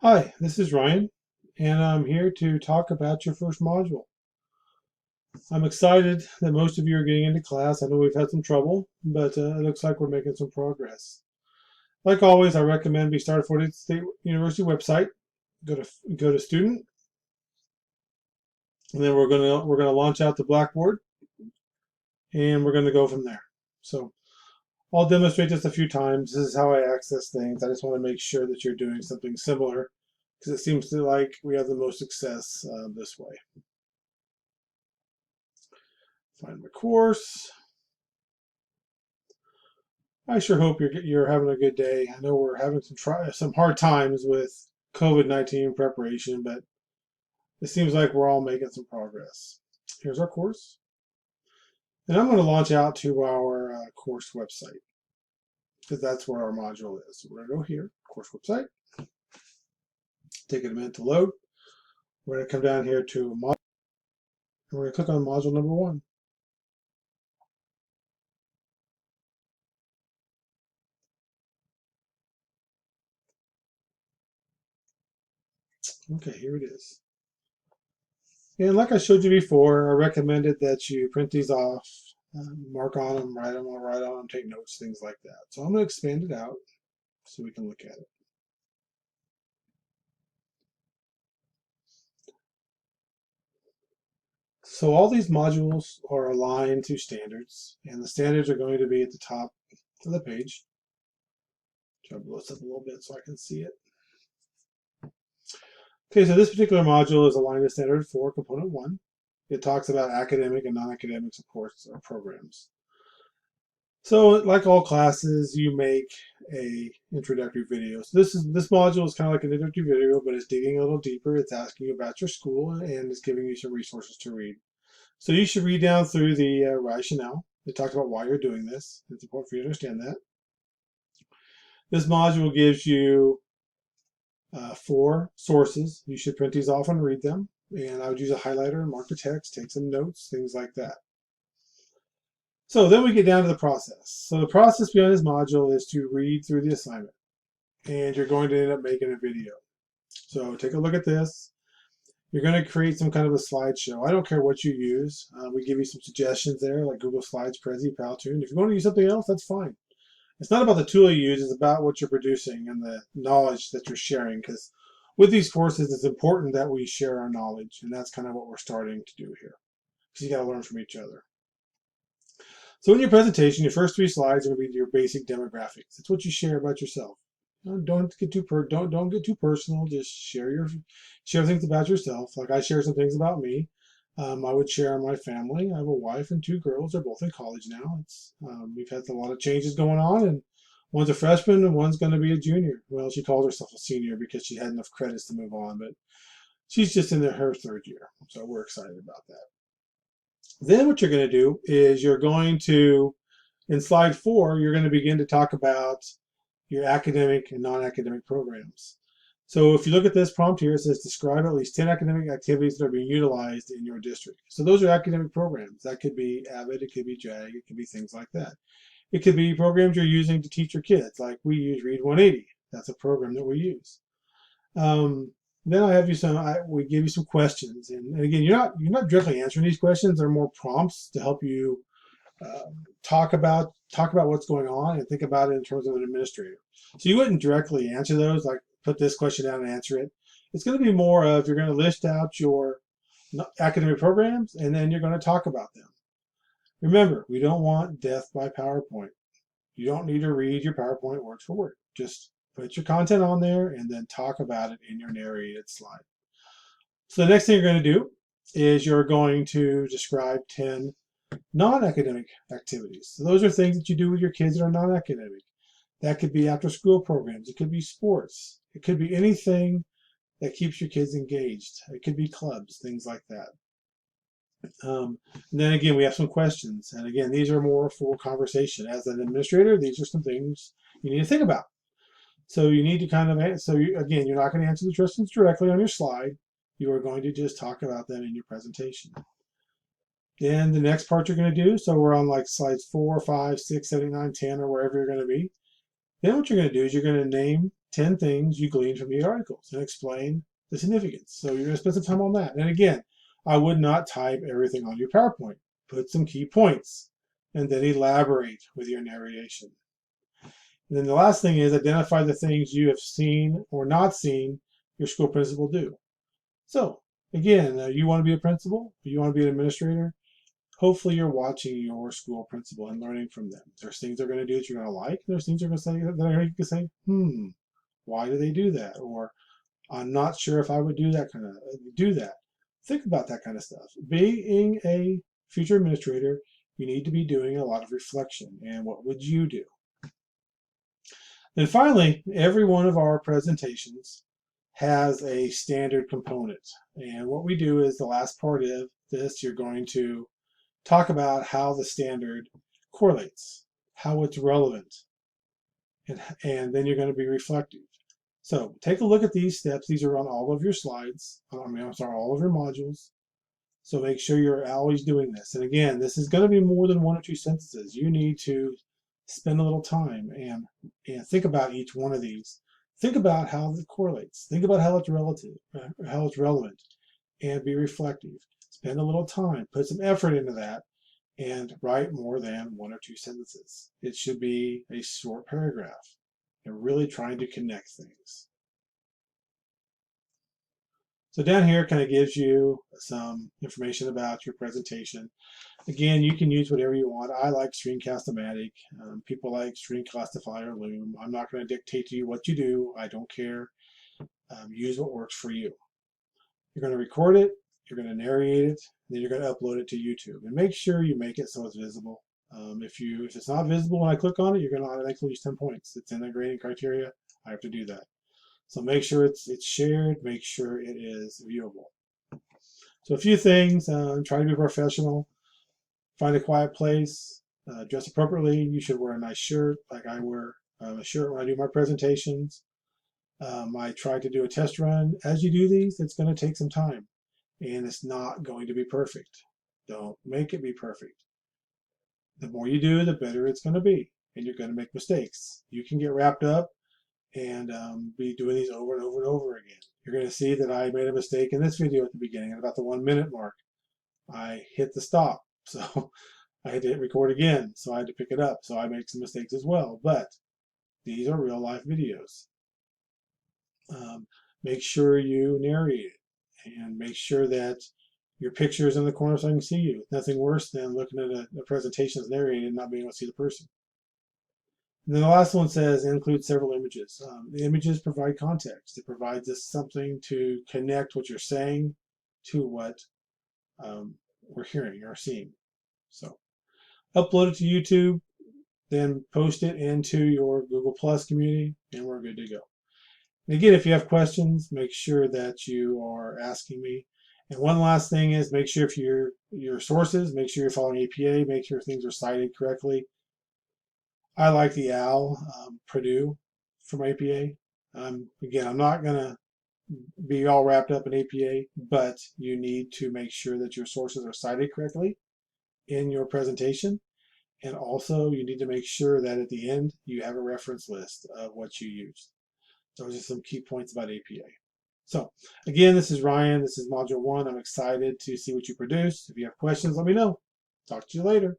Hi, this is Ryan, and I'm here to talk about your first module. I'm excited that most of you are getting into class. I know we've had some trouble, but it looks like we're making some progress. Like always, I recommend we start at Florida State University website. Go to student, and then we're gonna launch out the Blackboard, and we're gonna go from there. So I'll demonstrate this a few times. This is how I access things. I just want to make sure that you're doing something similar because it seems to like we have the most success this way. Find my course. I sure hope you're having a good day. I know we're having some hard times with COVID-19 preparation, but it seems like we're all making some progress. Here's our course, and I'm going to launch out to our course website because that's where our module is. So we're going to go here, course website. Take it a minute to load. We're going to come down here to module, and we're going to click on module number 1. Okay, here it is. And like I showed you before, I recommended that you print these off, mark on them, write on them, take notes, things like that. So I'm going to expand it out so we can look at it. So all these modules are aligned to standards, and the standards are going to be at the top of the page. Try to blow this up a little bit so I can see it. Okay, so this particular module is aligned to standard 4, component 1. It talks about academic and non-academic supports or programs. So like all classes, you make a introductory video. So this module is kind of like an introductory video, but it's digging a little deeper. It's asking you about your school and it's giving you some resources to read. So you should read down through the rationale. It talks about why you're doing this. It's important for you to understand that. This module gives you 4 sources. You should print these off and read them. And I would use a highlighter and mark the text, take some notes, things like that. So then we get down to the process. So the process behind this module is to read through the assignment. And you're going to end up making a video. So take a look at this. You're going to create some kind of a slideshow. I don't care what you use. We give you some suggestions there, like Google Slides, Prezi, Powtoon. If you want to use something else, that's fine. It's not about the tool you use, it's about what you're producing and the knowledge that you're sharing. Because with these courses, it's important that we share our knowledge. And that's kind of what we're starting to do here. Because you got to learn from each other. So in your presentation, your first 3 slides are going to be your basic demographics. It's what you share about yourself. Don't get too don't get too personal. Just share things about yourself. Like I share some things about me. I would share my family. I have a wife and 2 girls. They're both in college now. We've had a lot of changes going on, and one's a freshman and one's going to be a junior. Well, she calls herself a senior because she had enough credits to move on, but she's just in her 3rd year. So we're excited about that. Then what you're going to do is you're going to, in slide 4, you're going to begin to talk about your academic and non-academic programs. So if you look at this prompt here, it says describe at least 10 academic activities that are being utilized in your district. So those are academic programs. That could be AVID, it could be JAG, it could be things like that. It could be programs you're using to teach your kids, like we use Read 180. That's a program that we use. Then I have you we give you some questions, and again, you're not directly answering these questions. They're more prompts to help you talk about what's going on and think about it in terms of an administrator. So you wouldn't directly answer those, like put this question down and answer it. It's going to be more of you're going to list out your academic programs and then you're going to talk about them. Remember, we don't want death by PowerPoint. You don't need to read your PowerPoint word for word. Just put your content on there and then talk about it in your narrated slide. So the next thing you're going to do is you're going to describe 10 non-academic activities. So those are things that you do with your kids that are non-academic. That could be after school programs. It could be sports. It could be anything that keeps your kids engaged. It could be clubs, things like that. And then again, we have some questions. And again, these are more for conversation. As an administrator, these are some things you need to think about. So you need to kind of, again, you're not going to answer the questions directly on your slide. You are going to just talk about them in your presentation. Then the next part you're going to do, so we're on like slides 4, 5, 6, 7, 9, 10, or wherever you're going to be. Then what you're going to do is you're going to name 10 things you gleaned from the articles and explain the significance. So you're going to spend some time on that. And again, I would not type everything on your PowerPoint. Put some key points and then elaborate with your narration. And then the last thing is identify the things you have seen or not seen your school principal do. So again, you want to be a principal, you want to be an administrator, hopefully you're watching your school principal and learning from them. There's things they're going to do that you're going to like. There's things you're going to say that you can say, why do they do that? Or I'm not sure if I would do that Think about that kind of stuff. Being a future administrator, you need to be doing a lot of reflection. And what would you do? Then finally, every one of our presentations has a standard component. And what we do is the last part of this, you're going to talk about how the standard correlates, how it's relevant, and then you're going to be reflective. So take a look at these steps. These are on all of your slides. All of your modules. So make sure you're always doing this. And again, this is going to be more than 1 or 2 sentences. You need to spend a little time and think about each one of these. Think about how it correlates. Think about how it's relevant, and be reflective. Spend a little time, put some effort into that, and write more than 1 or 2 sentences. It should be a short paragraph. You're really trying to connect things. So down here kind of gives you some information about your presentation. Again, you can use whatever you want. I like Screencast-O-Matic. People like Screencastify or Loom. I'm not going to dictate to you what you do. I don't care. Use what works for you. You're going to record it, you're going to narrate it, then you're going to upload it to YouTube. And make sure you make it so it's visible. If it's not visible when I click on it, you're going to automatically lose 10 points. It's in the grading criteria. I have to do that. So make sure it's shared, make sure it is viewable. So a few things, try to be professional, find a quiet place, dress appropriately. You should wear a nice shirt, like I wear a shirt when I do my presentations. I try to do a test run. As you do these, it's going to take some time, and it's not going to be perfect. Don't make it be perfect. The more you do, the better it's going to be, and you're going to make mistakes. You can get wrapped up and be doing these over and over and over again. You're going to see that I made a mistake in this video at the beginning at about the 1 minute mark. I hit the stop, so I had to hit record again, so I had to pick it up. So I make some mistakes as well, but these are real life videos. Make sure you narrate it, and make sure that your picture is in the corner so I can see you. Nothing worse than looking at a presentation that's narrated and not being able to see the person. And then the last one says include several images. The images provide context. It provides us something to connect what you're saying to what we're hearing or seeing. So upload it to YouTube, then post it into your Google Plus community, and we're good to go. And again, if you have questions, make sure that you are asking me. And one last thing is make sure if your sources, make sure you're following APA, make sure things are cited correctly. I like the OWL Purdue from APA. Again, I'm not going to be all wrapped up in APA, but you need to make sure that your sources are cited correctly in your presentation. And also you need to make sure that at the end you have a reference list of what you used. Those are some key points about APA. So again, this is Ryan. This is Module 1. I'm excited to see what you produce. If you have questions, let me know. Talk to you later.